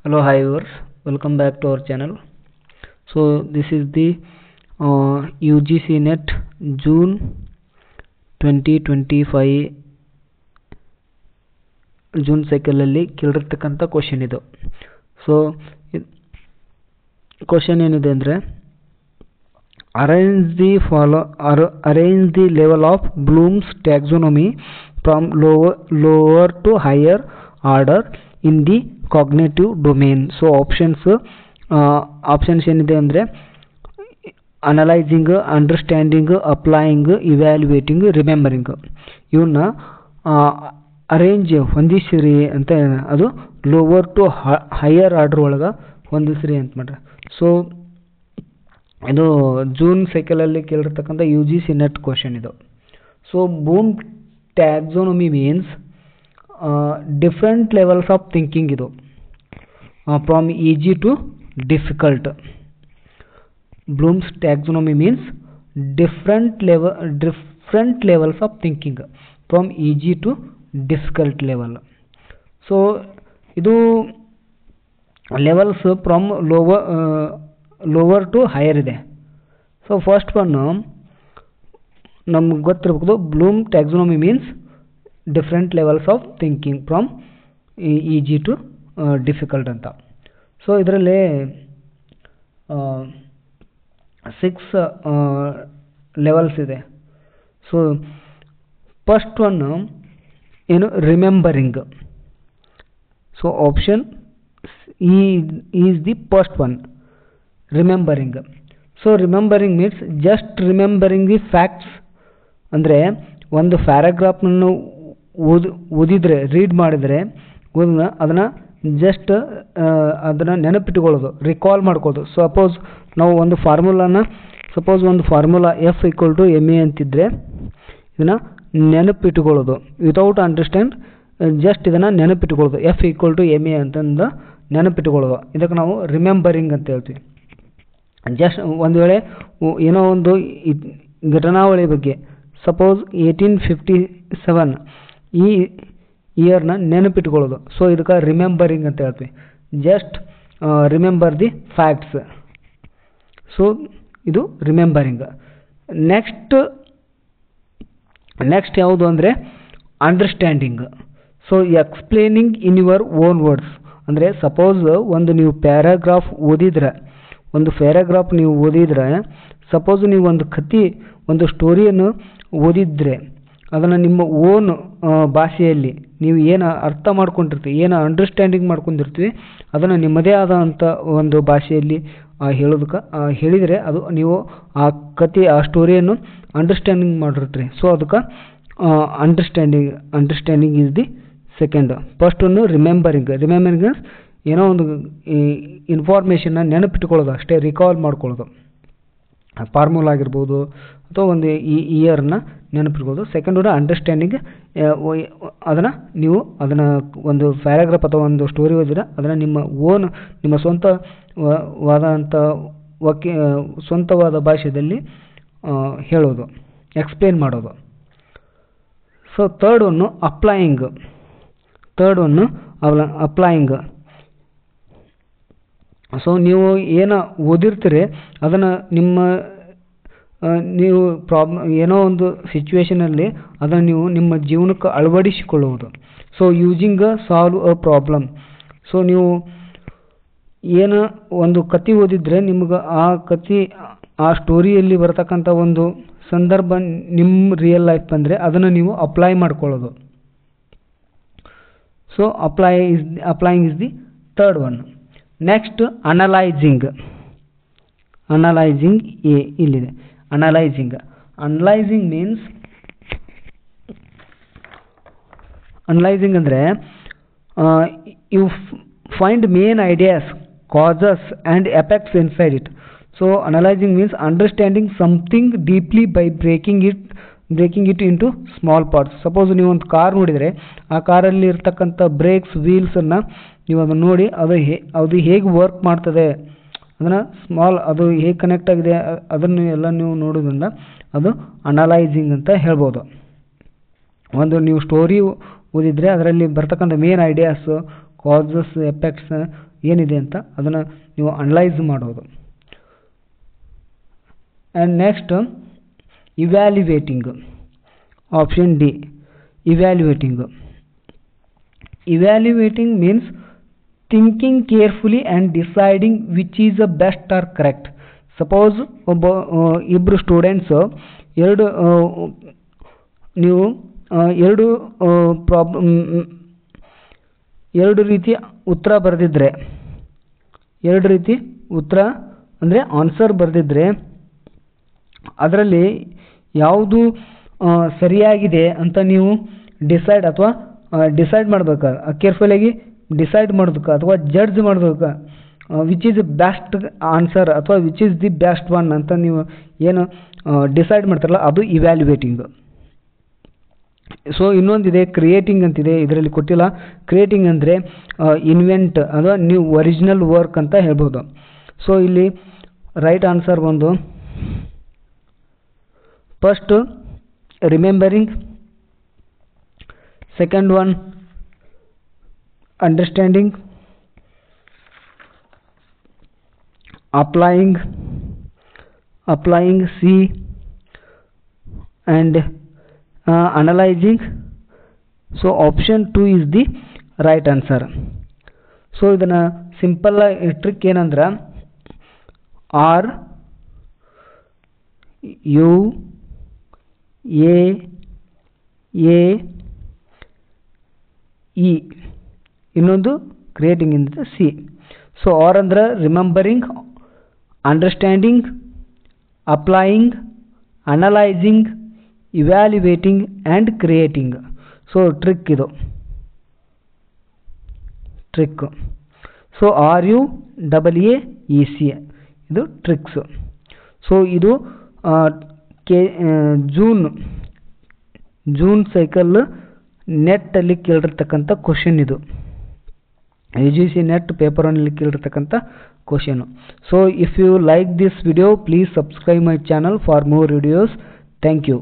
Hello, hi viewers, welcome back to our channel. So this is the UGC net June 2025 June ಸೈಕಲಲ್ಲಿ ಕೇಳಿರ್ತಕ್ಕಂಥ question ಇದು. So question ಏನಿದೆ ಅಂದರೆ arrange the level of Bloom's taxonomy from lower to higher order in the cognitive domain. So options ಏನಿದೆ ಅಂದರೆ analysing, understanding, applying, evaluating, remembering. ಇವನ್ನ arrange ಹೊಂದಿಸಿರಿ ಅಂತ, ಅದು ಲೋವರ್ ಟು ಹೈಯರ್ ಆರ್ಡರ್ ಒಳಗೆ ಹೊಂದಿಸ್ರಿ ಅಂತ ಮಾಡ್ರಿ. ಸೊ ಇದು ಜೂನ್ ಸೈಕಲಲ್ಲಿ ಕೇಳಿರ್ತಕ್ಕಂಥ UGC ನೆಟ್ ಕ್ವಶನ್ ಇದು. So Bloom taxonomy means different levels of thinking. ಇದು from easy to difficult. Bloom's taxonomy means different levels of thinking from easy to difficult level. So ಇದು levels from lower to higher ಇದೆ. So first one ನಮ್ಗೆ ಗೊತ್ತಿರಬೇಕು, Bloom taxonomy means different levels of thinking from easy to difficult ಅಂತ. So ಇದರಲ್ಲಿ 6 levels ಇದೆ. So first one ಏನು, remembering. So option is the first one, remembering. So remembering means just remembering the facts. ಅಂದರೆ ಒಂದು ಪ್ಯಾರಾಗ್ರಾಫ್ನನ್ನು ಓದಿದರೆ, read ಮಾಡಿದರೆ ಅದನ್ನು just ಅದನ್ನು ನೆನಪಿಟ್ಕೊಳ್ಳೋದು, ರಿಕಾಲ್ ಮಾಡ್ಕೊಳ್ಳೋದು. ಸಪೋಸ್ ನಾವು ಒಂದು ಫಾರ್ಮುಲಾ F=ma ಅಂತಿದ್ರೆ ಇದನ್ನು ನೆನಪಿಟ್ಕೊಳ್ಳೋದು ವಿತೌಟ್ ಅಂಡರ್ಸ್ಟ್ಯಾಂಡ್, ಜಸ್ಟ್ ಇದನ್ನು ನೆನಪಿಟ್ಕೊಳ್ಳೋದು, F=ma ಅಂತಂದು ನೆನಪಿಟ್ಕೊಳ್ಳೋದು. ಇದಕ್ಕೆ ನಾವು ರಿಮೆಂಬರಿಂಗ್ ಅಂತ ಹೇಳ್ತೀವಿ. ಜಸ್ಟ್ ಒಂದು ವೇಳೆ ಏನೋ ಒಂದು ಘಟನಾವಳಿ ಬಗ್ಗೆ, ಸಪೋಸ್ 1857 ಈ ಇಯರ್ನ ನೆನಪಿಟ್ಕೊಳ್ಳೋದು. ಸೊ ಇದಕ್ಕೆ ರಿಮೆಂಬರಿಂಗ್ ಅಂತ ಹೇಳ್ತೀವಿ. Just remember the facts. So ಇದು ರಿಮೆಂಬರಿಂಗ್. ನೆಕ್ಸ್ಟ್ ಯಾವುದು ಅಂದರೆ understanding. So explaining in your own words. ಅಂದರೆ ಸಪೋಸ್ ನೀವು ಪ್ಯಾರಾಗ್ರಾಫ್ ಓದಿದ್ರೆ, ಸಪೋಸ್ ನೀವು ಒಂದು ಸ್ಟೋರಿಯನ್ನು ಓದಿದ್ರೆ, ಅದನ್ನು ನಿಮ್ಮ ಓನ್ ಭಾಷೆಯಲ್ಲಿ ನೀವು ಏನು ಅರ್ಥ ಮಾಡ್ಕೊಂಡಿರ್ತೀವಿ, ಏನು ಅಂಡರ್ಸ್ಟ್ಯಾಂಡಿಂಗ್ ಮಾಡ್ಕೊಂಡಿರ್ತೀವಿ, ಅದನ್ನು ನಿಮ್ಮದೇ ಆದಂಥ ಒಂದು ಭಾಷೆಯಲ್ಲಿ ಹೇಳಿದರೆ ಅದು ನೀವು ಆ ಸ್ಟೋರಿಯನ್ನು ಅಂಡರ್ಸ್ಟ್ಯಾಂಡಿಂಗ್ ಮಾಡಿರ್ತೀರಿ. ಸೊ ಅದಕ್ಕೆ understanding is the second. First ಒಂದು ರಿಮೆಂಬರಿಂಗ್ ಏನೋ ಒಂದು ಇನ್ಫಾರ್ಮೇಷನ್ನ ನೆನಪಿಟ್ಕೊಳ್ಳೋದು ಅಷ್ಟೇ, ರಿಕಾಲ್ ಮಾಡ್ಕೊಳ್ಳೋದು. ಫಾರ್ಮುಲಾ ಆಗಿರ್ಬೋದು ಅಥವಾ ಒಂದು ಇಯರ್ನ ನೆನಪಿಟ್ಕೊಳ್ಳೋದು. ಸೆಕೆಂಡ್ ಒಂದು ಅಂಡರ್ಸ್ಟ್ಯಾಂಡಿಂಗ್, ಅದನ್ನು ಒಂದು ಪ್ಯಾರಾಗ್ರಾಫ್ ಅಥವಾ ಒಂದು ಸ್ಟೋರಿ ಓದಿದ್ರೆ ಅದನ್ನು ನಿಮ್ಮ ಸ್ವಂತವಾದ ಭಾಷೆಯಲ್ಲಿ ಹೇಳೋದು, ಎಕ್ಸ್ಪ್ಲೇನ್ ಮಾಡೋದು. So third one applying. So ನೀವು ಏನು ಓದಿರ್ತೀರಿ ಅದನ್ನು ನೀವು ಏನೋ ಒಂದು ಸಿಚುವೇಶನಲ್ಲಿ ಅದನ್ನು ನೀವು ನಿಮ್ಮ ಜೀವನಕ್ಕೆ ಅಳವಡಿಸಿಕೊಳ್ಳುವುದು. So using solve a problem. So ನೀವು ಏನು ಒಂದು ಕತೆ ಓದಿದ್ರೆ, ನಿಮ್ಗೆ ಆ ಸ್ಟೋರಿಯಲ್ಲಿ ಬರ್ತಕ್ಕಂಥ ಒಂದು ಸಂದರ್ಭ ನಿಮ್ಮ ರಿಯಲ್ ಲೈಫ್ ಬಂದರೆ ಅದನ್ನು ನೀವು ಅಪ್ಲೈ ಮಾಡ್ಕೊಳ್ಳೋದು. So applying is the third one. Next analysing ಇಲ್ಲಿದೆ. ಅನಲೈಸಿಂಗ್ ಮೀನ್ಸ್, ಅನಲೈಸಿಂಗ್ ಅಂದರೆ you find main ideas, causes and effects inside it. So analysing means understanding something deeply by breaking it into small parts. Suppose ನೀವು ಒಂದು car ನೋಡಿದರೆ, ಆ ಕಾರಲ್ಲಿ ಇರ್ತಕ್ಕಂಥ breaks, ವೀಲ್ಸನ್ನು ನೀವು ಅದನ್ನು ನೋಡಿ ಅದು ಹೇಗೆ ವರ್ಕ್ ಮಾಡ್ತದೆ, ಅದು ಹೇಗೆ ಕನೆಕ್ಟ್ ಆಗಿದೆ, ಅದನ್ನು ಎಲ್ಲ ನೀವು ನೋಡೋದ್ರಿಂದ ಅದು ಅನಲೈಸಿಂಗ್ ಅಂತ ಹೇಳ್ಬೋದು. ಒಂದು ನೀವು ಸ್ಟೋರಿ ಓದಿದರೆ ಅದರಲ್ಲಿ ಬರ್ತಕ್ಕಂಥ ಮೇನ್ ಐಡಿಯಾಸು, ಕಾಸಸ್, ಎಫೆಕ್ಟ್ಸ್ ಏನಿದೆ ಅಂತ ಅದನ್ನು ನೀವು ಅನಲೈಸ್ ಮಾಡೋದು. And next evaluating. Option D evaluating. Evaluating means thinking carefully and deciding which is the best or correct. Suppose ಇಬ್ಬರು ಸ್ಟೂಡೆಂಟ್ಸ್ ನೀವು ಎರಡು ರೀತಿ ಉತ್ತರ ಬರೆದಿದ್ರೆ, ಎರಡು ರೀತಿ ಉತ್ತರ ಅಂದರೆ ಆನ್ಸರ್ ಬರೆದಿದ್ರೆ ಅದರಲ್ಲಿ ಯಾವುದು ಸರಿಯಾಗಿದೆ ಅಂತ ನೀವು ಡಿಸೈಡ್ ಮಾಡಬೇಕಾ, ಕೇರ್ಫುಲ್ಲಾಗಿ ಡಿಸೈಡ್ ಮಾಡೋದಕ್ಕೆ ಅಥವಾ ಜಡ್ಜ್ ಮಾಡೋದಕ್ಕೆ ವಿಚ್ ಈಸ್ ಬೆಸ್ಟ್ ಆನ್ಸರ್ ಅಥವಾ which is the best one ಅಂತ ನೀವು ಏನು ಡಿಸೈಡ್ ಮಾಡ್ತಾರಲ್ಲ ಅದು ಇವ್ಯಾಲ್ಯುವೇಟಿಂಗ್. ಸೊ ಇನ್ನೊಂದಿದೆ ಕ್ರಿಯೇಟಿಂಗ್ ಅಂತಿದೆ, ಇದರಲ್ಲಿ ಕೊಟ್ಟಿಲ್ಲ. ಕ್ರಿಯೇಟಿಂಗ್ ಅಂದರೆ ಇನ್ವೆಂಟ್ ಅಥವಾ ನೀವು ಒರಿಜಿನಲ್ ವರ್ಕ್ ಅಂತ ಹೇಳ್ಬೋದು. ಸೊ ಇಲ್ಲಿ ರೈಟ್ ಆನ್ಸರ್ ಒಂದು first remembering, second one understanding, applying C, and analyzing. So option 2 is the right answer. So ಇದನ್ನ ಸಿಂಪಲ್ ಟ್ರಿಕ್ ಏನಂದ್ರೆ R U A E ಇನ್ನೊಂದು ಕ್ರಿಯೇಟಿಂಗ್ ಇಂದ ಸಿ. ಸೊ ಆರ್ ಅಂದ್ರೆ remembering, understanding, applying, analysing, evaluating and creating. So trick ಇದು trick. So RUEEC ಇದು tricks. So ಇದು June cycle ನೆಟ್ಟಲ್ಲಿ ಕೇಳಿರ್ತಕ್ಕಂಥ ಕ್ವಶನ್ ಇದು. UGC ನೆಟ್ ಪೇಪರ್ ಒನ್ನಲ್ಲಿ ಕೇಳಿರ್ತಕ್ಕಂಥ question. So if you like this video please subscribe my channel for more videos. Thank you.